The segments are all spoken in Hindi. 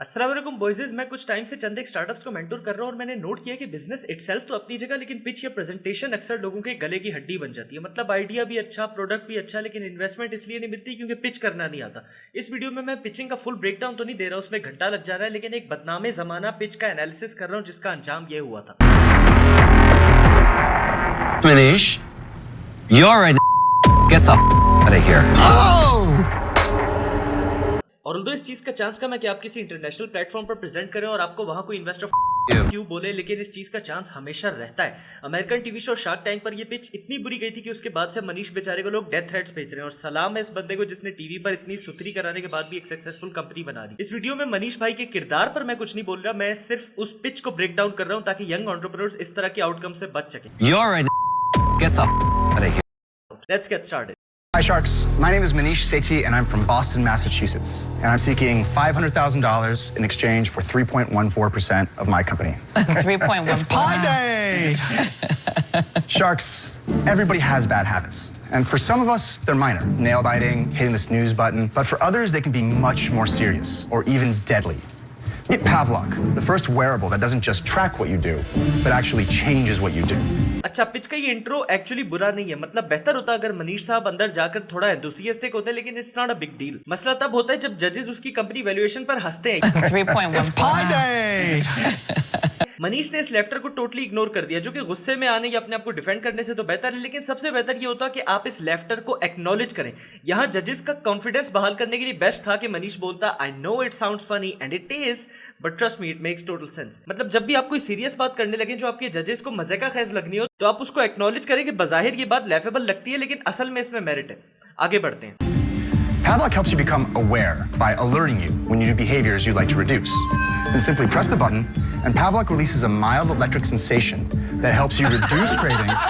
अस्सलाम वालेकुम बॉयज़। मैं कुछ टाइम से चंद एक स्टार्टअप्स को मेंटोर कर रहा हूं और मैंने नोट किया कि बिजनेस इटसेल्फ तो अपनी जगह, लेकिन पिच या प्रेजेंटेशन अक्सर लोगों के गले की हड्डी बन जाती है। मतलब आइडिया भी अच्छा, प्रोडक्ट भी अच्छा, लेकिन इन्वेस्टमेंट इसलिए नहीं मिलती क्योंकि पिच करना नहीं आता। इस वीडियो में मैं पिचिंग का फुल ब्रेकडाउन तो नहीं दे रहा, उसमें घंटा लग जा रहा है, लेकिन एक बदनामे जमाना पिच का एनालिसिस कर रहा हूँ जिसका अंजाम ये हुआ था। Manish, you're a get the out of here. और उल्दो इस चीज का चांस कम है कि आप किसी इंटरनेशनल प्लेटफॉर्म पर प्रेजेंट करें और आपको वहां कोई इन्वेस्टर क्यों बोले, लेकिन इस चीज का चांस हमेशा रहता है। American TV show shark tank पर यह पिच इतनी बुरी गई थी कि उसके बाद से मनीष बेचारे को लोग डेथ थ्रेट्स भेज रहे हैं। और सलाम है इस बंदे को जिसने टीवी पर इतनी सुथरी कराने के बाद भी एक सक्सेसफुल कंपनी बना दी। इस वीडियो में मनीष भाई के किरदार पर मैं कुछ नहीं बोल रहा, मैं सिर्फ उस पिच को ब्रेक डाउन कर रहा हूं ताकि यंग एंटरप्रेन्योर्स इस तरह के आउटकम से बच सके। You're a get the out of here. Let's get started. Hi Sharks, my name is Manish Sethi and I'm from Boston, Massachusetts. And I'm seeking $500,000 in exchange for 3.14% of my company. 3.1. It's Pi Day! Sharks, everybody has bad habits. And for some of us, they're minor, nail biting, hitting the snooze button. But for others, they can be much more serious or even deadly. Meet Pavlok, the first wearable that doesn't just track what you do, but actually changes what you do. अच्छा, पिच का ये इंट्रो एक्चुअली बुरा नहीं है। मतलब बेहतर होता अगर मनीष साहब अंदर जाकर थोड़ा एंथुसियास्टिक होते, लेकिन it's not a big deal. मसला तब होता है जब जजेस उसकी कंपनी वैल्यूएशन पर हंसते हैं। 3.1. It's Pi Day! मनीष ने इस लेफ्टर को टोटली इग्नोर कर दिया, जो कि गुस्से में आने या अपने आप को डिफेंड करने से तो बेहतर है। लेकिन सबसे बेहतर ये होता कि आप इस लेफ्टर को एक्नॉलेज करें। यहाँ जजेस का कॉन्फिडेंस बहाल करने के लिए बेस्ट था कि मनीष बोलता, I know it sounds funny and it is, but trust me it makes total sense. मतलब जब भी आप कोई सीरियस बात करने लगे जो आपके जजेस को मजे का खेज लगनी हो, तो आप उसको एक्नॉलेज करें कि बजाहिर ये बात लेफेबल लगती है, लेकिन असल में इसमें मेरिट है। आगे बढ़ते हैं। Pavlok helps you become aware by alerting you when you do behaviors you'd like to reduce. Then simply press the button, and Pavlok releases a mild electric sensation that helps you reduce cravings.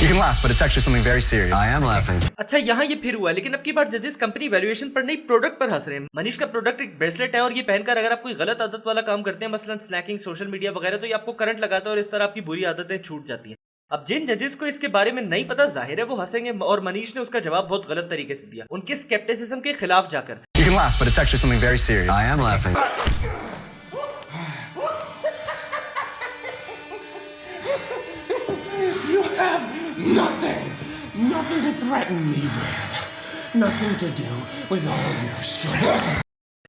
You can laugh, but it's actually something very serious. I am laughing. अच्छा, यहाँ ये फिर हुआ, लेकिन अब की बार जजेस कंपनी वैल्यूएशन पर नहीं प्रोडक्ट पर हंस रहे हैं। मनीष का प्रोडक्ट एक ब्रेसलेट है और ये पहनकर अगर आप कोई गलत आदत वाला काम करते हैं, मसलन स्नैकिंग, सोशल मीडिया वगैरह, तो ये आपको करंट लगाता है और इस तरह आपकी बुरी आदतें छूट जाती हैं। अब जिन जजेस को इसके बारे में नहीं पता, जाहिर है वो हंसेंगे, और मनीष ने उसका जवाब बहुत गलत तरीके से दिया, उनके स्केप्टिसिज्म के खिलाफ जाकर। You can laugh, but it's actually something very serious. I am laughing. You have nothing to threaten me with. Nothing to do with all your strength.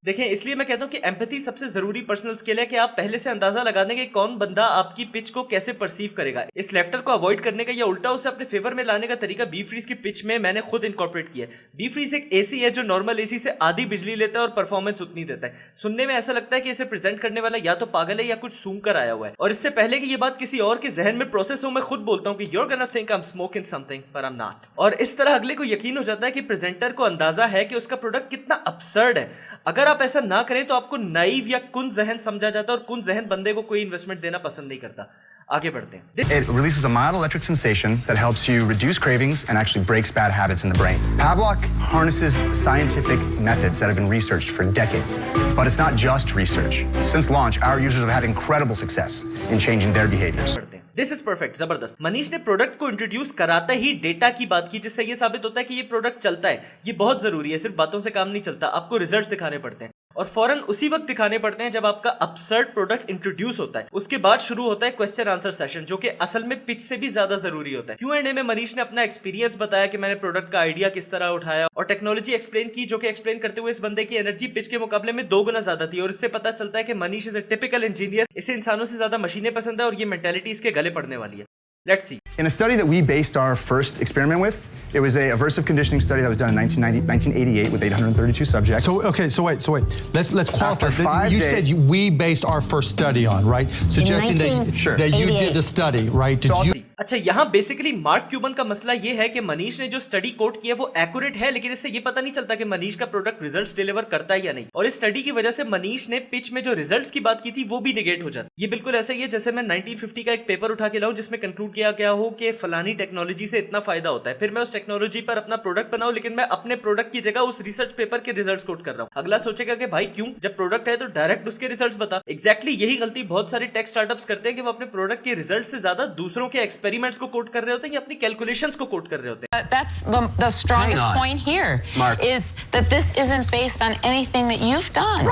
देखें, इसलिए मैं कहता हूं कि एम्पैथी सबसे जरूरी पर्सनल स्किल है कि आप पहले से अंदाजा लगा दें कि कौन बंदा आपकी पिच को कैसे परसीव करेगा। इस लेफ्टर को अवॉइड करने का या उल्टा उसे अपने फेवर में लाने का तरीका बी फ्रीज की पिच में मैंने खुद इनकॉर्पोरेट किया है। बी फ्रीज एक एसी है जो नॉर्मल एसी से आधी बिजली लेता है और परफॉर्मेंस उतनी देता है। सुनने में ऐसा लगता है कि इसे प्रेजेंट करने वाला या तो पागल है या कुछ सूंघ कर आया हुआ है। और इससे पहले कि ये बात किसी और के जहन में प्रोसेस हो, मैं खुद बोलता हूँ कि you're gonna think I'm smoking something, but I'm not। और इस तरह अगले को यकीन हो जाता है कि प्रेजेंटर को अंदाजा है कि उसका प्रोडक्ट कितना absurd है। अगर आप ऐसा ना करें तो आपको नाइव या कुन जहन समझा जाता है, और कुन जहन बंदे को कोई इन्वेस्टमेंट देना पसंद नहीं करता। आगे बढ़ते हैं। It releases a mild electric sensation that helps you reduce cravings and actually breaks bad habits in the brain. Pavlok harnesses scientific methods that have been researched for decades. But it's not just research. Since launch, our users have had incredible success in changing their behaviors. This is perfect, जबरदस्त। मनीष ने प्रोडक्ट को इंट्रोड्यूस कराते ही डेटा की बात की, जिससे ये साबित होता है कि ये प्रोडक्ट चलता है। ये बहुत जरूरी है, सिर्फ बातों से काम नहीं चलता, आपको रिजल्ट्स दिखाने पड़ते हैं, और फौरन उसी वक्त दिखाने पड़ते हैं जब आपका अपसर्ड प्रोडक्ट इंट्रोड्यूस होता है। उसके बाद शुरू होता है क्वेश्चन आंसर सेशन, जो कि असल में पिच से भी ज्यादा जरूरी होता है। Q&A में मनीष ने अपना एक्सपीरियंस बताया कि मैंने प्रोडक्ट का आइडिया किस तरह उठाया, और टेक्नोलॉजी एक्सप्लेन की, जो कि एक्सप्लेन करते हुए इस बंदे की एनर्जी पिच के मुकाबले में 2 गुना ज्यादा थी। और इससे पता चलता है कि Manish is a typical engineer, इसे इंसानों से ज्यादा मशीनें पसंद है और ये मेंटालिटी इसके गले पड़ने वाली है। Let's see. In a study that we based our first experiment with, it was a aversive conditioning study that was done in 1988 with 832 subjects. So wait. Let's qualify. After 5 You days- said we based our first study on, right? Suggesting Sure. that you did the study, right? So I'll Did you? अच्छा, यहाँ बेसिकली मार्क क्यूबन का मसला ये है कि मनीष ने जो स्टडी कोट किया वो एक्यूरेट है, लेकिन इससे ये पता नहीं चलता कि मनीष का प्रोडक्ट रिजल्ट्स डिलीवर करता है या नहीं। और इस स्टडी की वजह से मनीष ने पिच में जो रिजल्ट्स की बात की थी वो भी निगेट हो जाती। ये बिल्कुल ऐसा ही है जैसे मैं 1950 का एक पेपर उठा के लाऊं जिसमें कंक्लूड किया गया हो कि फलानी टेक्नोलॉजी से इतना फायदा होता है, फिर मैं उस टेक्नोलॉजी पर अपना प्रोडक्ट बनाऊं, लेकिन मैं अपने प्रोडक्ट की जगह उस रिसर्च पेपर के रिजल्ट्स कोट कर रहा हूं। अगला सोचेगा कि भाई क्यों, जब प्रोडक्ट है तो डायरेक्ट उसके रिजल्ट्स बता। एग्जैक्टली यही गलती बहुत सारे टेक स्टार्टअप्स करते हैं कि वो अपने प्रोडक्ट के रिजल्ट से ज्यादा दूसरों के एक्सपेरिमेंट एक्सपेरिमेंट्स को कोट कर रहे होते हैं या अपनी कैलकुलेशंस को कोट कर रहे होते हैं? That's the strongest Hang on. point here, Mark. is that this isn't based on anything that you've done.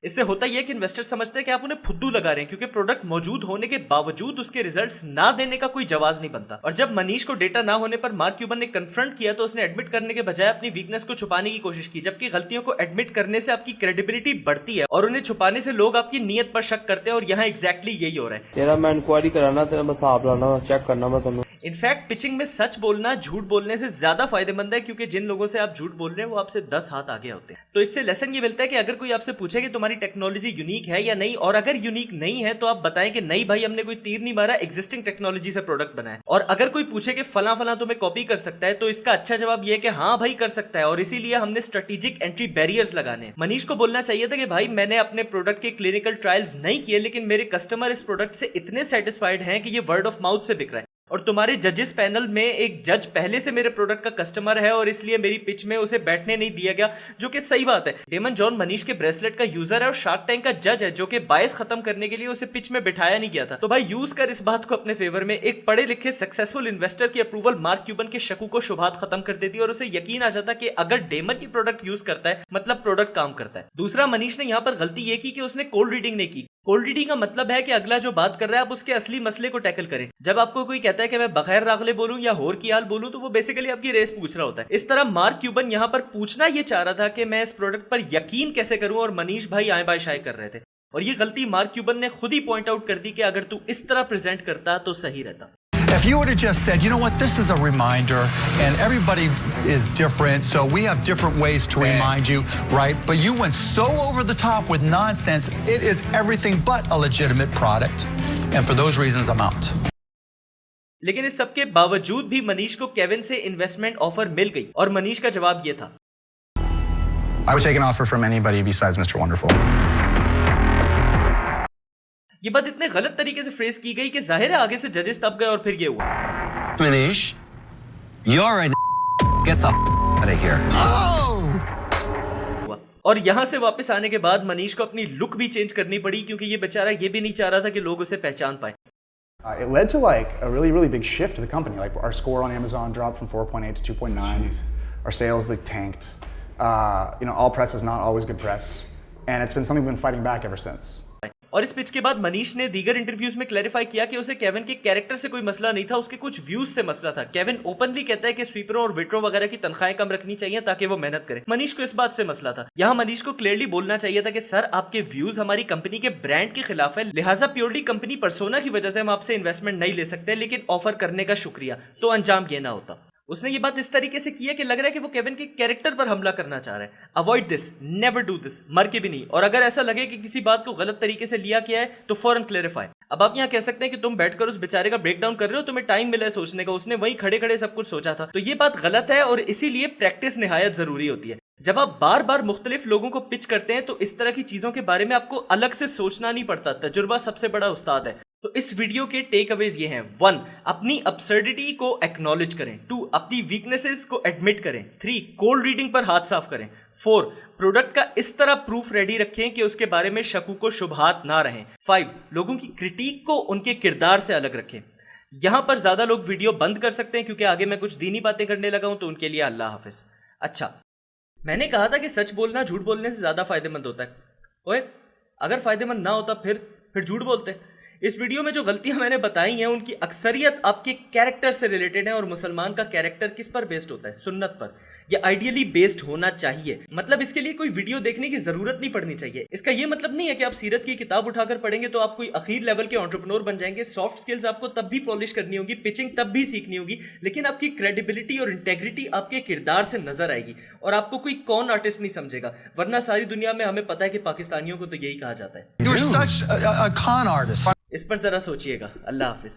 इससे होता यह है कि इन्वेस्टर समझते हैं कि आप उन्हें फुद्दू लगा रहे हैं क्योंकि प्रोडक्ट मौजूद होने के बावजूद उसके रिजल्ट्स ना देने का कोई जवाब नहीं बनता। और जब मनीष को डेटा ना होने पर मार्क क्यूबन ने कन्फ्रंट किया तो उसने एडमिट करने के बजाय अपनी वीकनेस को छुपाने की कोशिश की, जबकि गलतियों को एडमिट करने से आपकी क्रेडिबिलिटी बढ़ती है और उन्हें छुपाने से लोग आपकी नीयत पर शक करते हैं। और यहाँ एग्जैक्टली यही हो रहा है। तेरा मैं इंक्वायरी कराना, तेरा मैं हिसाब लाना, चेक करना मैं तुम्हें। इनफैक्ट पिचिंग में सच बोलना झूठ बोलने से ज्यादा फायदेमंद है क्योंकि जिन लोगों से आप झूठ बोल रहे हैं वो आपसे 10 हाथ आगे होते हैं। तो इससे लेसन ये मिलता है कि अगर कोई आपसे पूछे कि तुम्हारी टेक्नोलॉजी यूनिक है या नहीं, और अगर यूनिक नहीं है तो आप बताएं कि नहीं भाई, हमने कोई तीर नहीं मारा, एग्जिस्टिंग टेक्नोलॉजी से प्रोडक्ट बनाया। और अगर कोई पूछे कि फला फला तुम्हें कॉपी कर सकता है तो इसका अच्छा जवाब यह है कि हाँ भाई कर सकता है, और इसीलिए हमने स्ट्रेटेजिक एंट्री बैरियर्स लगाने हैं। मनीष को बोलना चाहिए था कि भाई मैंने अपने प्रोडक्ट के क्लिनिकल ट्रायल्स नहीं किए, लेकिन मेरे कस्टमर इस प्रोडक्ट से इतने सेटिस्फाइड हैं कि ये वर्ड ऑफ माउथ से बिक रहा है। और तुम्हारे जजेस पैनल में एक जज पहले से मेरे प्रोडक्ट का कस्टमर है और इसलिए मेरी पिच में उसे बैठने नहीं दिया गया, जो कि सही बात है। डेमन जॉन मनीष के ब्रेसलेट का यूजर है और शार्क टैंक का जज है, जो कि बायस खत्म करने के लिए उसे पिच में बिठाया नहीं गया था। तो भाई यूज कर इस बात को अपने फेवर में। एक पढ़े लिखे सक्सेसफुल इन्वेस्टर की अप्रूवल मार्क क्यूबन के शकू को शुभात खत्म कर देती है और उसे यकीन आ जाता कि अगर डेमन की प्रोडक्ट यूज करता है मतलब प्रोडक्ट काम करता है। दूसरा, मनीष ने यहाँ पर गलती ये की कि उसने कोल्ड रीडिंग नहीं की। कोल्ड रीडिंग का मतलब है कि अगला जो बात कर रहा है आप उसके असली मसले को टैकल करें। जब आपको कोई कहता है कि मैं बगैर रागले बोलूं या होर की हाल बोलूं तो वो बेसिकली आपकी रेस पूछ रहा होता है। इस तरह मार्क क्यूबन यहाँ पर पूछना ये चाह रहा था कि मैं इस प्रोडक्ट पर यकीन कैसे करूं, और मनीष भाई आए बाय शाये कर रहे थे। और ये गलती मार्क क्यूबन ने खुद ही पॉइंट आउट कर दी कि अगर तू इस तरह प्रेजेंट करता तो सही रहता। If you would have just said, you know what, this is a reminder, and everybody is different, so we have different ways to remind you, right? But you went so over the top with nonsense. It is everything but a legitimate product. And for those reasons, I'm out. लेकिन इस सबके बावजूद भी मनीष को केविन से इन्वेस्टमेंट ऑफर मिल गई और मनीष का जवाब ये था, I would take an offer from anybody besides Mr. Wonderful. ये बात इतने गलत तरीके से फ्रेज की गई कि जाहिर है आगे से जजेस तब गए और फिर ये हुआ। Manish, you're a get the out of here. और यहाँ से वापस आने के बाद मनीष को अपनी लुक भी चेंज करनी पड़ी क्योंकि ये बेचारा ये भी नहीं चाह रहा था कि लोग उसे पहचान पाए। It led to like a really big shift to the company. Like our score on Amazon dropped from 4.8 to 2.9. Our sales like tanked. All press is not always good press, and it's been something we've been fighting back ever since. और इस पिच के बाद मनीष ने दीगर इंटरव्यूज में क्लैरिफाई किया कि उसे केविन के कैरेक्टर से कोई मसला नहीं था, उसके कुछ व्यूज से मसला था। केविन ओपनली कहता है कि स्वीपरों और वेटरों वगैरह की तनख्वाहें कम रखनी चाहिए ताकि वो मेहनत करें। मनीष को इस बात से मसला था। यहाँ मनीष को क्लियरली बोलना चाहिए था कि सर आपके व्यूज हमारी कंपनी के ब्रांड के खिलाफ है, लिहाजा प्योरली कंपनी पर्सोना की वजह से हम आपसे इन्वेस्टमेंट नहीं ले सकते, लेकिन ऑफर करने का शुक्रिया। तो अंजाम ये ना होता। उसने ये बात इस तरीके से की है कि लग रहा है कि वो केविन के कैरेक्टर पर हमला करना चाह रहा है। Avoid this, never do this, मर के भी नहीं। और अगर ऐसा लगे कि किसी बात को गलत तरीके से लिया गया है तो फौरन क्लेरिफाई। अब आप यहाँ कह सकते हैं कि तुम बैठकर उस बेचारे का ब्रेकडाउन कर रहे हो, तुम्हें टाइम मिला है सोचने का, उसने वहीं खड़े खड़े सब कुछ सोचा था। तो ये बात गलत है और इसीलिए प्रैक्टिस निहायत जरूरी होती है। जब आप बार बार मुख्तलिफ लोगों को पिच करते हैं तो इस तरह की चीजों के बारे में आपको अलग से सोचना नहीं पड़ता। तजुर्बा सबसे बड़ा उस्ताद है। तो इस वीडियो के टेक अवेज ये हैं। 1, अपनी अब्सर्डिटी को एक्नॉलेज करें। 2, अपनी वीकनेसेस को एडमिट करें। 3, कोल्ड रीडिंग पर हाथ साफ करें। 4, प्रोडक्ट का इस तरह प्रूफ रेडी रखें कि उसके बारे में शकू को शुबहात ना रहें। 5, लोगों की क्रिटिक को उनके किरदार से अलग रखें। यहां पर ज्यादा लोग वीडियो बंद कर सकते हैं क्योंकि आगे मैं कुछ दीनी बातें करने लगा हूं, तो उनके लिए अल्लाह हाफिज। अच्छा, मैंने कहा था कि सच बोलना झूठ बोलने से ज्यादा फायदेमंद होता है। ओए, अगर फायदेमंद ना होता फिर झूठ बोलते। इस वीडियो में जो गलतियां मैंने बताई हैं उनकी अक्सरियत आपके कैरेक्टर से रिलेटेड है। और मुसलमान का कैरेक्टर किस पर बेस्ड होता है? सुन्नत पर। या आइडियली बेस्ड होना चाहिए। मतलब इसके लिए कोई वीडियो देखने की जरूरत नहीं पड़नी चाहिए। इसका यह मतलब नहीं है कि आप सीरत की किताब उठाकर पढ़ेंगे तो आप कोई अखीर लेवल के एंटरप्रेन्योर बन जाएंगे। सॉफ्ट स्किल्स आपको तब भी पॉलिश करनी होगी, पिचिंग तब भी सीखनी होगी, लेकिन आपकी क्रेडिबिलिटी और इंटेग्रिटी आपके किरदार से नजर आएगी और आपको कोई कौन आर्टिस्ट नहीं समझेगा। वरना सारी दुनिया में हमें पता है कि पाकिस्तानियों को तो यही कहा जाता है। You're such a con artist. इस पर जरा सोचिएगा। अल्लाह हाफिज।